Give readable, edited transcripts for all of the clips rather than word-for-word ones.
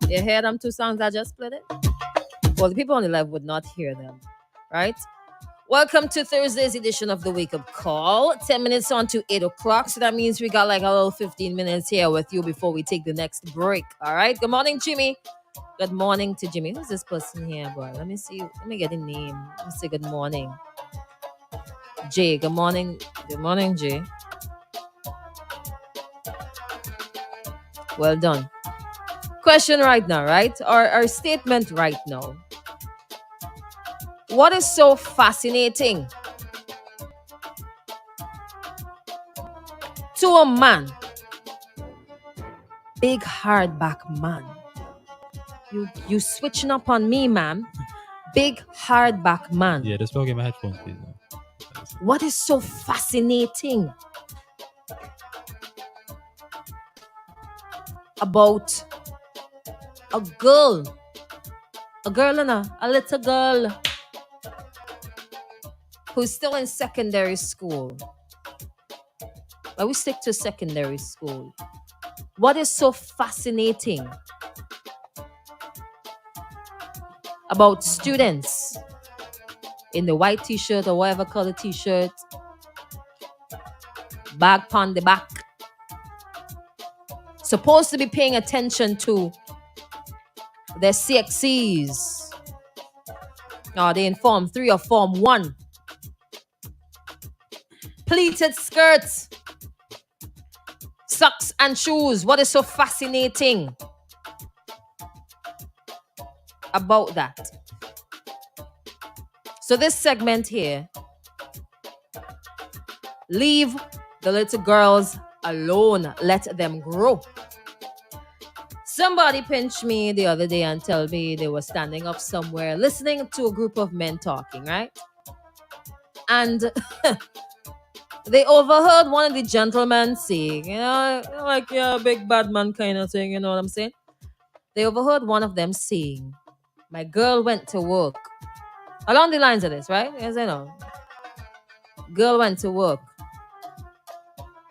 You hear them two songs I just played it? Well, the people on the live would not hear them, right? Welcome to Thursday's edition of the Wake Up Call. 10 minutes on to 8 o'clock. So that means we got like a little 15 minutes here with you before we take the next break. All right. Good morning, Jimmy. Good morning to Jimmy. Who's this person here, boy? Let me see. Let me get a name. Let me say good morning. Jay. Good morning. Good morning, Jay. Well done. Question right now, right? Our statement right now. What is so fascinating to a man, big hardback man? You switching up on me, ma'am. Big hardback man. Yeah, just plug in my headphones, please. What is so fascinating about a girl and a little girl who's still in secondary school? But we stick to secondary school. What is so fascinating about students in the white t-shirt or whatever color t-shirt, bag on the back, supposed to be paying attention to their CXCs? Are they in Form 3 or Form 1? Pleated skirts, socks and shoes. What is so fascinating about that? So this segment here, leave the little girls alone. Let them grow. Somebody pinched me the other day and told me they were standing up somewhere listening to a group of men talking, right? And they overheard one of the gentlemen saying, like, yeah, big bad man kind of thing, you know what I'm saying? They overheard one of them saying, my girl went to work. Along the lines of this, right? Yes, I know. Girl went to work.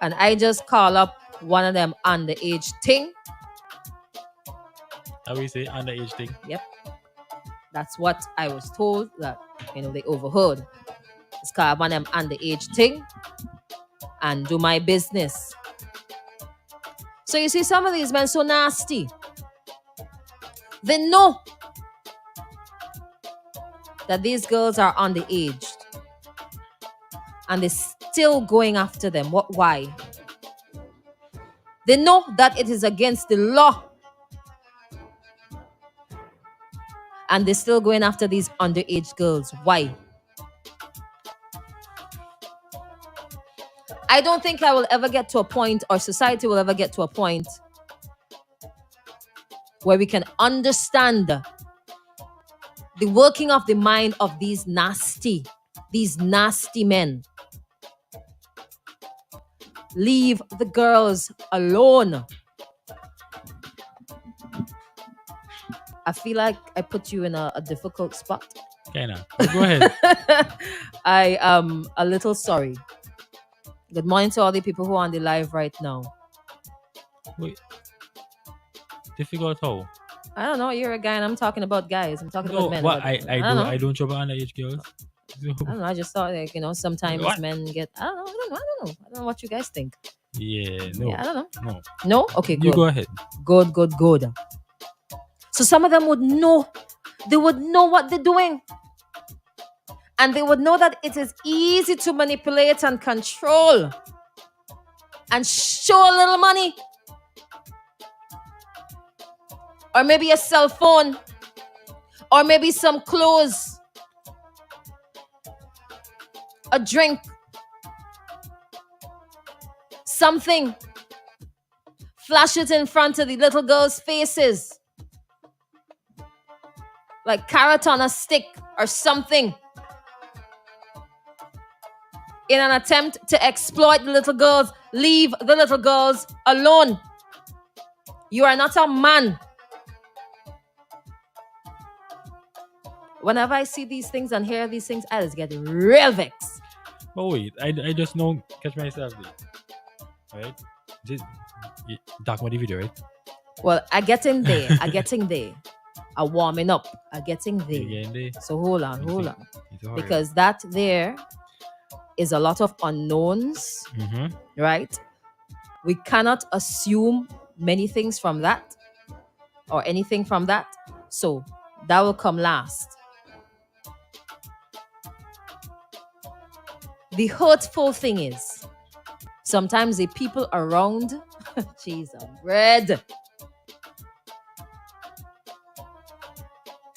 And I just call up one of them underage thing. How we say underage thing? Yep. That's what I was told that, they overheard. It's called one of them underage thing and do my business. So you see, some of these men so nasty. They know that these girls are underaged. And they're still going after them. Why? They know that it is against the law. And they're still going after these underage girls. Why? I don't think I will ever get to a point, or society will ever get to a point, where we can understand the working of the mind of these nasty men. Leave the girls alone. I feel like I put you in a difficult spot. Kinda. Go ahead. I am a little sorry. Good morning to all the people who are on the live right now. Wait. Difficult how? I don't know. You're a guy and I'm talking about guys. I'm talking about men. What I don't trouble underage girls. I don't know. I just thought, like, sometimes men get. I don't know. I don't know what you guys think. Yeah, no. Yeah, I don't know. No. No? Okay, good. You go ahead. Good. So some of them would know. They would know what they're doing. And they would know that it is easy to manipulate and control. And show a little money. Or maybe a cell phone. Or maybe some clothes. A drink. Something. Flash it in front of the little girls' faces. Like carrot on a stick or something. In an attempt to exploit the little girls. Leave the little girls alone. You are not a man. Whenever I see these things and hear these things, I just get real vexed. But wait, I just know catch myself there. Right? Just talk about the video, right? Well, I getting there. I getting there. I warming up. I getting there. Again, they. So hold on, You hold see, on. need to hurry up. Because that there is a lot of unknowns, Mm-hmm. right? We cannot assume many things from that or anything from that. So that will come last. The hurtful thing is sometimes the people around, cheese and bread,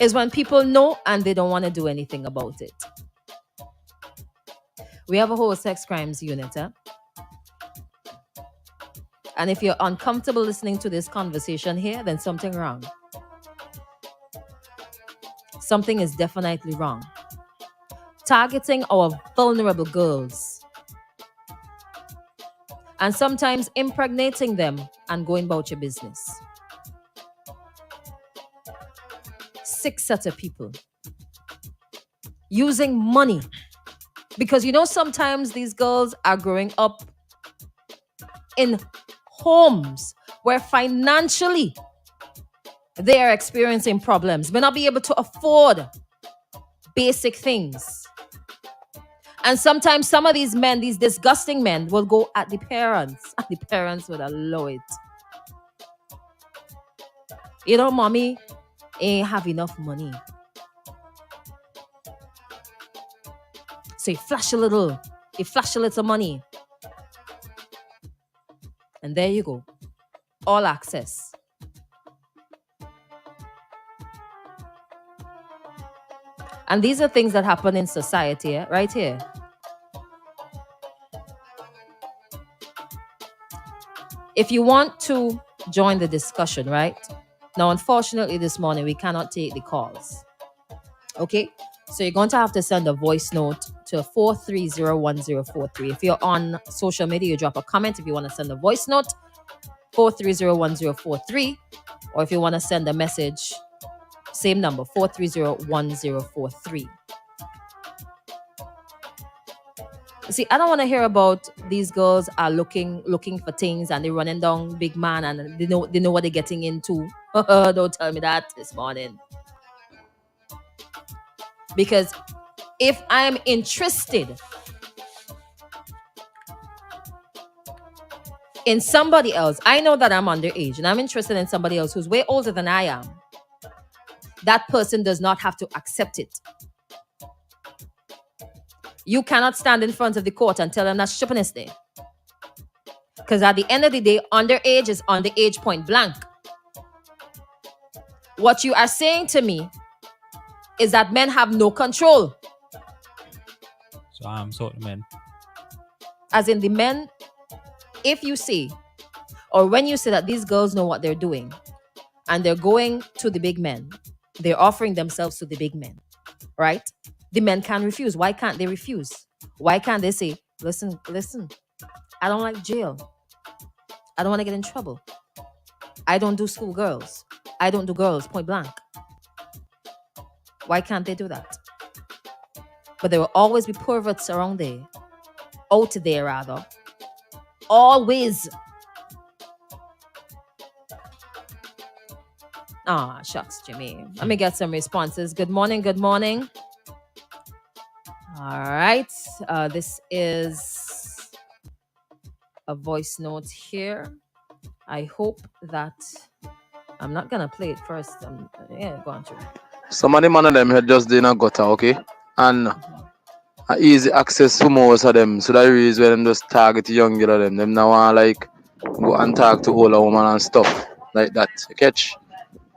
is when people know and they don't want to do anything about it. We have a whole sex crimes unit, huh? And if you're uncomfortable listening to this conversation here, then something wrong. Something is definitely wrong. Targeting our vulnerable girls and sometimes impregnating them and going about your business. 6 sets of people using money. Because sometimes these girls are growing up in homes where financially they are experiencing problems, may not be able to afford basic things. And sometimes some of these men, these disgusting men, will go at the parents, and the parents would allow it. Mommy ain't have enough money. So you flash a little money. And there you go. All access. And these are things that happen in society, right here. If you want to join the discussion, right? Now, unfortunately, this morning, we cannot take the calls. Okay? So you're going to have to send a voice note to 4301043. If you're on social media, you drop a comment. If you want to send a voice note, 4301043. Or if you want to send a message, same number, 4301043. See, I don't want to hear about these girls are looking for things and they're running down big man and they know what they're getting into. Don't tell me that this morning. Because if I'm interested in somebody else, I know that I'm underage and I'm interested in somebody else who's way older than I am. That person does not have to accept it. You cannot stand in front of the court and tell them that shipping is there. Because at the end of the day, underage is underage point blank. What you are saying to me is that men have no control. So I'm sort of men. As in the men, if you say, or when you say that these girls know what they're doing and they're going to the big men, they're offering themselves to the big men, right? The men can't refuse. Why can't they refuse? Why can't they say, listen, I don't like jail. I don't want to get in trouble. I don't do school girls. I don't do girls, point blank. Why can't they do that? But there will always be perverts around there. Out there, rather. Always. Ah, shucks, Jimmy. Let me get some responses. Good morning. All right. This is a voice note here. I hope that I'm not gonna play it first. Go on through. Some of the man of them had just in a gutter, okay? And easy access to most of them. So that is where them just target young girl of them. Them now want like go and talk to older woman and stuff like that. You catch?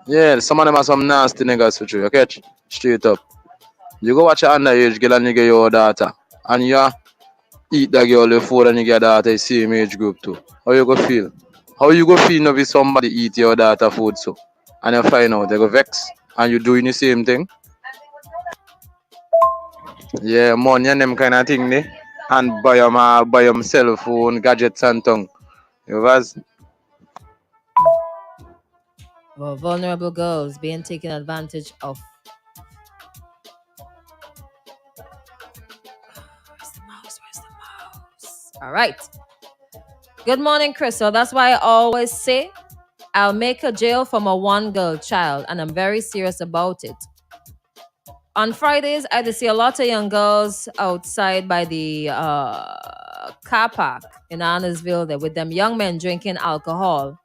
Yeah, some of them are some nasty niggas for you. You catch? Straight up. You go watch an underage girl and you get your daughter. And you eat that girl your food and you get daughter the same age group too. How you go feel? How you go feel if somebody eat your daughter food so? And you find out they go vex and you doing the same thing? Yeah, money and them kind of thing, ne? And buy your cell phone, gadgets and tongue. You was Well, vulnerable girls being taken advantage of. Where's the mouse? All right. Good morning, Crystal. That's why I always say I'll make a jail for my one girl child, and I'm very serious about it. On Fridays, I just see a lot of young girls outside by the car park in Annesville there with them young men drinking alcohol,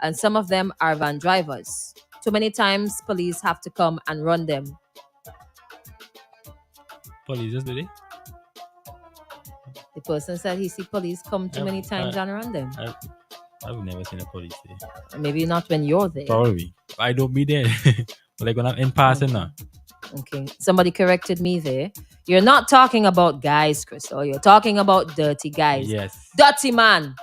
and some of them are van drivers. Too many times, police have to come and run them. Police yesterday? The person said he see police come too many times and run them. I've never seen a police there. Maybe not when you're there. Probably. I don't be there. But like when I'm in passing now. Okay. Somebody corrected me there. You're not talking about guys, Crystal. You're talking about dirty guys. Yes. Dirty man.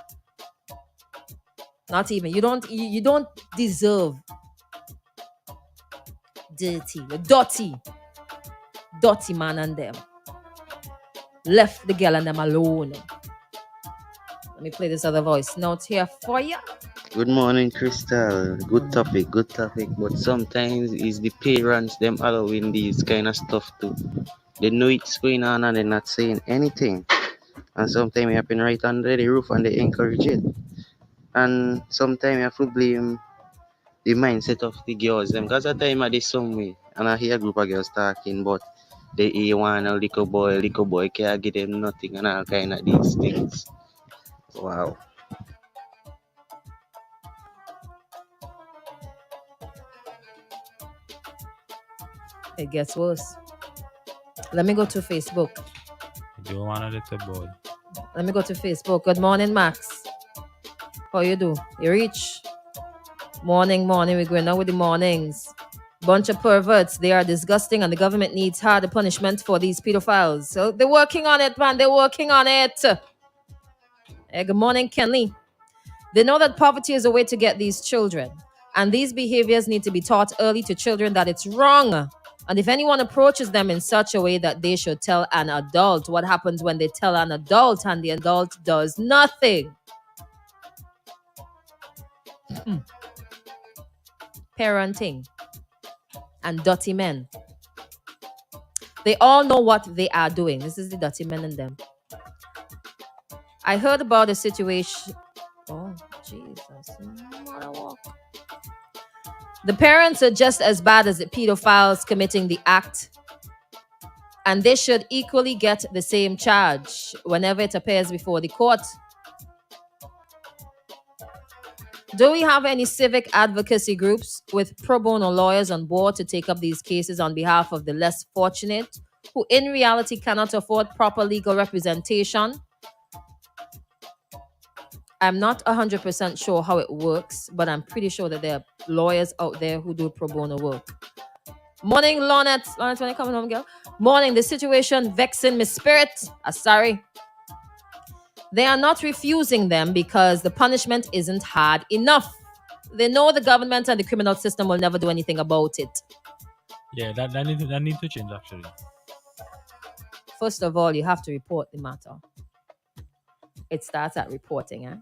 Not even. You don't deserve dirty. You're dirty. Dirty man and them. Left the girl and them alone. Let me play this other voice note here for you. Good morning, Crystal. Good topic. But sometimes it's the parents them allowing these kind of stuff too. They know it's going on and they're not saying anything. And sometimes it happen right under the roof and they encourage it. And sometimes you have to blame the mindset of the girls them. Because at the time I did some way and I hear a group of girls talking, but they want a little boy can't give them nothing and all kind of these things. Wow. It gets worse. Let me go to Facebook. You want a little boy. Let me go to Facebook. Good morning, Max. How you do? You reach? Morning. We're going on with the mornings. Bunch of perverts. They are disgusting and the government needs harder punishment for these pedophiles. So they're working on it, man. They're working on it. Hey, good morning, Kenley. They know that poverty is a way to get these children. And these behaviors need to be taught early to children that it's wrong. And if anyone approaches them in such a way that they should tell an adult, what happens when they tell an adult and the adult does nothing? Parenting and dirty men. They all know what they are doing. This is the dirty men in them. I heard about a situation. Oh, Jesus. The parents are just as bad as the pedophiles committing the act. And they should equally get the same charge whenever it appears before the court. Do we have any civic advocacy groups with pro bono lawyers on board to take up these cases on behalf of the less fortunate, who in reality cannot afford proper legal representation? I'm not 100% sure how it works, but I'm pretty sure that there are lawyers out there who do pro bono work. Morning, Lornette. Lornette, when you coming home, girl? Morning, the situation vexing my spirit. Sorry. They are not refusing them because the punishment isn't hard enough. They know the government and the criminal system will never do anything about it. Yeah, that need to change actually. First of all, you have to report the matter. It starts at reporting, eh?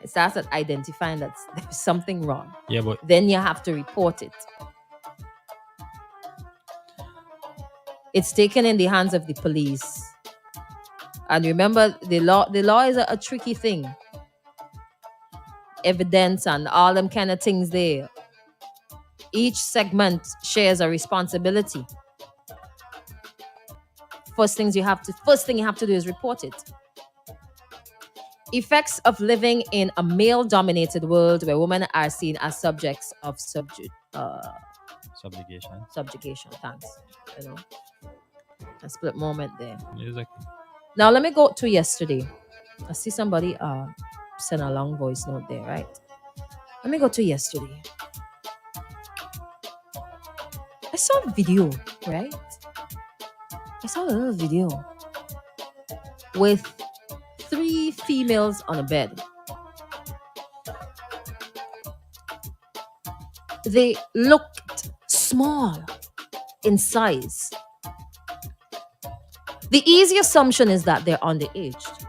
It starts at identifying that there's something wrong. Yeah, but then you have to report it. It's taken in the hands of the police. And remember, the law is a tricky thing. Evidence and all them kind of things there. Each segment shares a responsibility. First thing you have to do is report it. Effects of living in a male-dominated world where women are seen as subjects of subjugation. Subjugation. Thanks. You know, a split moment there. Exactly. Now let me go to yesterday. I see somebody send a long voice note there, right? Let me go to yesterday. I saw a video, right? I saw a little video with 3 females on a bed. They looked small in size. The easy assumption is that they're underaged.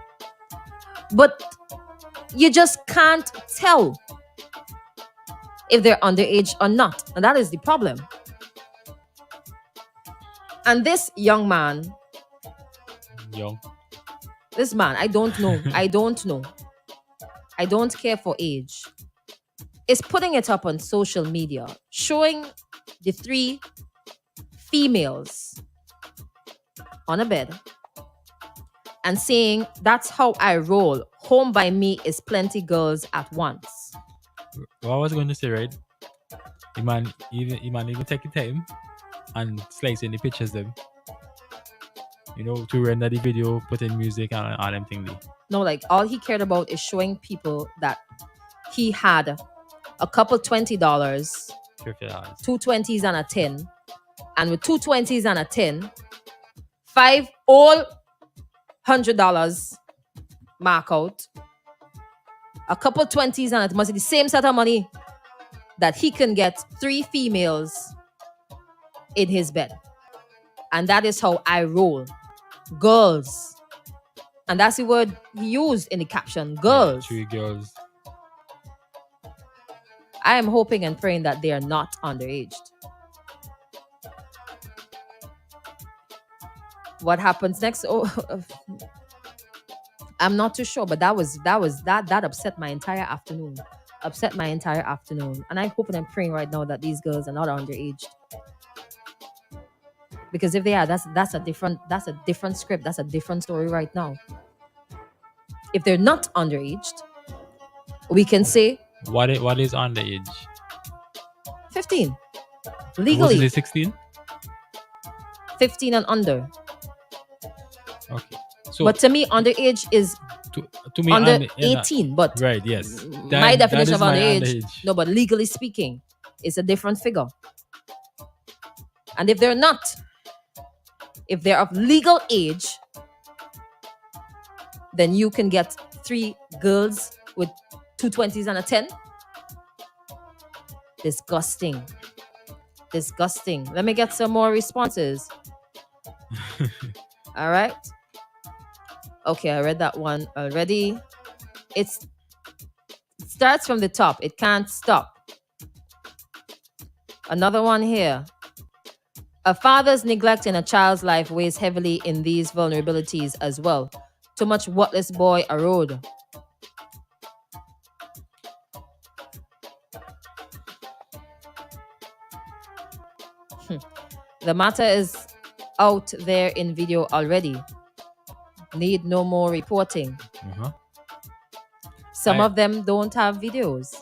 But you just can't tell if they're underage or not. And that is the problem. And this young man, this man, I don't know. I don't care for age. is putting it up on social media, showing the 3 females on a bed and saying, "That's how I roll. Home by me is plenty girls at once." What I was going to say, right? The man even take the time and slice in the pictures them. To render the video, put in music and all them thing there. No, like all he cared about is showing people that he had a couple $20, $50. 2 20s and a 10. And with 2 20s and a 10, 5 all $100 mark out. A couple 20s and it must be the same set of money that he can get 3 females in his bed. And that is how I roll. Girls. And that's the word he used in the caption. Girls. Yeah, 3 girls. I am hoping and praying that they are not underaged. What happens next? Oh, I'm not too sure, but that upset my entire afternoon. And I'm hoping and praying right now that these girls are not underaged. Because if they are, that's a different script. That's a different story right now. If they're not underaged, we can say What is underage? 15. Was Legally, it 16? 15 and under. Okay. So But to me, underage is to me under yeah, 18. But right, yes. my That definition is of my underage, no, but legally speaking, it's a different figure. And if they're of legal age, then you can get 3 girls with 2 20s and a 10. Disgusting. Let me get some more responses. All right. Okay, I read that one already. It starts from the top. It can't stop. Another one here. A father's neglect in a child's life weighs heavily in these vulnerabilities as well. Too much worthless boy a road. The matter is out there in video already. Need no more reporting. Uh-huh. Some of them don't have videos.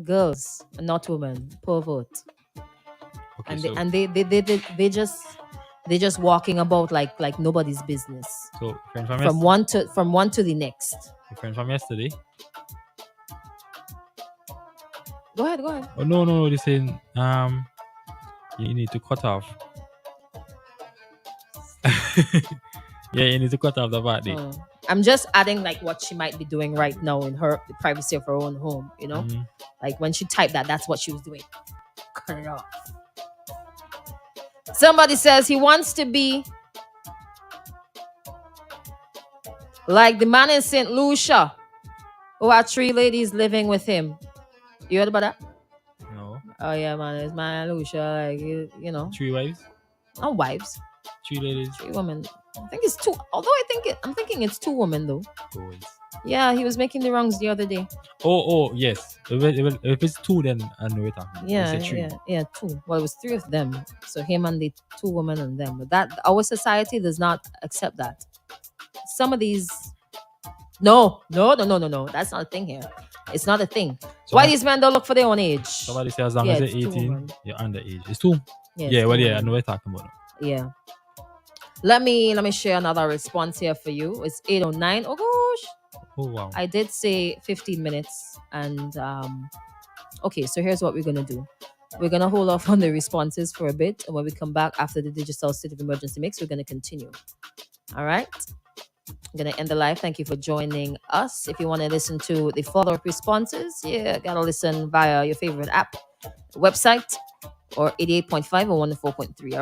Girls, not women. Pervert. Okay, And they just walking about like nobody's business. so From one to the next. a friend from yesterday. Go ahead. Oh no, they're saying you need to cut off. Yeah, you need to cut off the party. I'm just adding like what she might be doing right now in the privacy of her own home, Mhm. Like when she typed that's what she was doing. Cut it off. Somebody says he wants to be like the man in St. Lucia who had 3 ladies living with him. You heard about that? No. Oh yeah, man, it's man Lucia, like 3 wives, not wives, 3 ladies. 3 women. I think it's 2. Although I'm thinking it's 2 women though. Boys. Yeah, he was making the wrongs the other day. Oh, yes. If it's 2, then I know it. Yeah, 2. Well, it was 3 of them. So him and the 2 women and them. But that our society does not accept that. Some of these, no. That's not a thing here. It's not a thing. Why these men don't look for their own age? Somebody says as long Yeah, as it's they're 2 18, women. you're underage. It's 2. Yeah, it's Yeah, 2 well, yeah, I women. know what you're talking about. Yeah. Let me share another response here for you. It's 8:09. Oh gosh. Oh wow. I did say 15 minutes. And okay, so here's what we're gonna do. We're gonna hold off on the responses for a bit, and when we come back after the digital state of emergency mix, we're gonna continue. All right. I'm gonna end the live. Thank you for joining us. If you want to listen to the follow-up responses, gotta listen via your favorite app, website, or 88.5 or 104.3.